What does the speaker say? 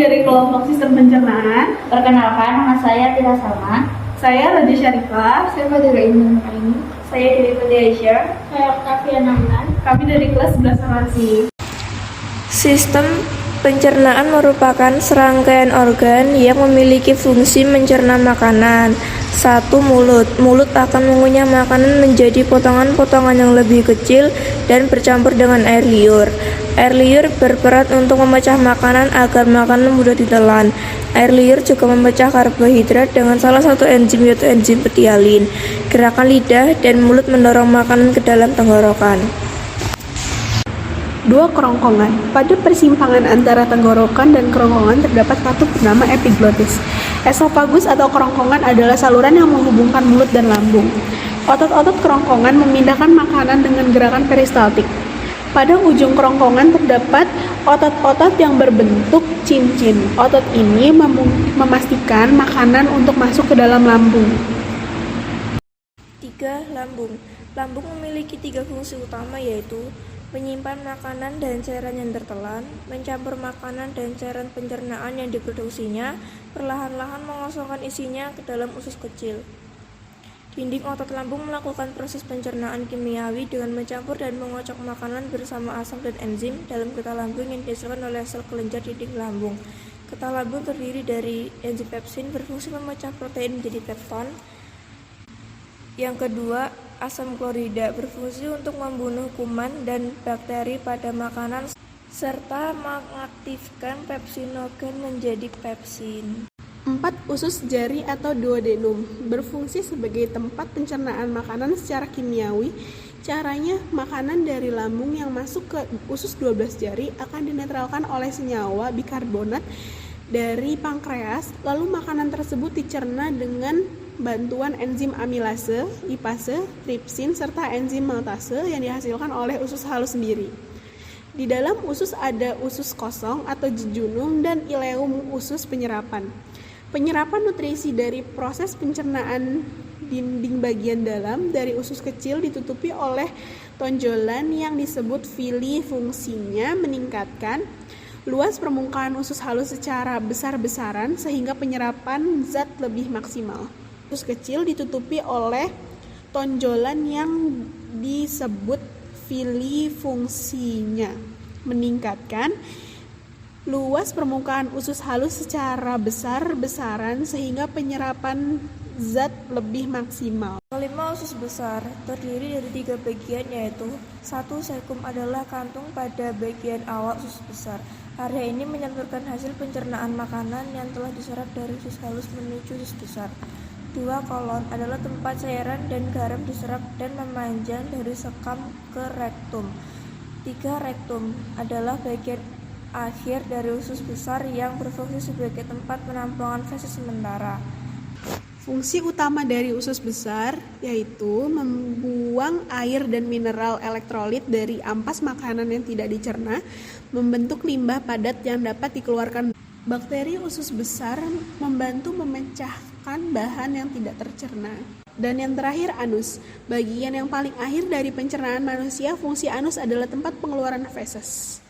dari kelompok sistem pencernaan. Perkenalkan, nama saya Tira Salma. Saya Raja Syarifah. Saya Fadila Indah ini. Saya Dewi Putri Aisyah. Saya Octavia Namlan. Kami dari kelas 11 farmasi. Sistem pencernaan merupakan serangkaian organ yang memiliki fungsi mencerna makanan. 1. Mulut. Mulut akan mengunyah makanan menjadi potongan-potongan yang lebih kecil dan bercampur dengan air liur. Air liur berperan untuk memecah makanan agar makanan mudah ditelan. Air liur juga memecah karbohidrat dengan salah satu enzim yaitu enzim petialin. Gerakan lidah dan mulut mendorong makanan ke dalam tenggorokan. 2. Kerongkongan. Pada persimpangan antara tenggorokan dan kerongkongan terdapat katup bernama epiglotis. Esofagus atau kerongkongan adalah saluran yang menghubungkan mulut dan lambung. Otot-otot kerongkongan memindahkan makanan dengan gerakan peristaltik. Pada ujung kerongkongan terdapat otot-otot yang berbentuk cincin. Otot ini memastikan makanan untuk masuk ke dalam lambung. 3. Lambung. Lambung memiliki 3 fungsi utama yaitu menyimpan makanan dan cairan yang tertelan, mencampur makanan dan cairan pencernaan yang diproduksinya, perlahan-lahan mengosongkan isinya ke dalam usus kecil. Dinding otot lambung melakukan proses pencernaan kimiawi dengan mencampur dan mengocok makanan bersama asam dan enzim dalam getah lambung yang dihasilkan oleh sel kelenjar dinding lambung. Getah lambung terdiri dari enzim pepsin berfungsi memecah protein menjadi pepton. Yang kedua, asam klorida berfungsi untuk membunuh kuman dan bakteri pada makanan serta mengaktifkan pepsinogen menjadi pepsin. 4. Usus jari atau duodenum berfungsi sebagai tempat pencernaan makanan secara kimiawi. Caranya, makanan dari lambung yang masuk ke usus 12 jari akan dinetralkan oleh senyawa bikarbonat dari pankreas, lalu makanan tersebut dicerna dengan bantuan enzim amilase, lipase, tripsin, serta enzim maltase yang dihasilkan oleh usus halus sendiri. Di dalam usus ada usus kosong atau jejunum dan ileum usus penyerapan. Penyerapan nutrisi dari proses pencernaan dinding bagian dalam dari usus kecil ditutupi oleh tonjolan yang disebut villi. Fungsinya meningkatkan luas permukaan usus halus secara besar-besaran sehingga penyerapan zat lebih maksimal. Usus kecil ditutupi oleh tonjolan yang disebut villi. Fungsinya meningkatkan luas permukaan usus halus secara besar-besaran sehingga penyerapan zat lebih maksimal. 5. Usus besar terdiri dari 3 bagian yaitu 1. Sekum adalah kantung pada bagian awal usus besar. Area ini menyampurkan hasil pencernaan makanan yang telah diserap dari usus halus menuju usus besar. 2. Kolon adalah tempat cairan dan garam diserap dan memanjang dari sekam ke rektum. 3. Rektum adalah bagian akhir dari usus besar yang berfungsi sebagai tempat penampungan feses sementara. Fungsi utama dari usus besar yaitu membuang air dan mineral elektrolit dari ampas makanan yang tidak dicerna, membentuk limbah padat yang dapat dikeluarkan. Bakteri usus besar membantu memecahkan bahan yang tidak tercerna. Dan yang terakhir, anus. Bagian yang paling akhir dari pencernaan manusia, fungsi anus adalah tempat pengeluaran feses.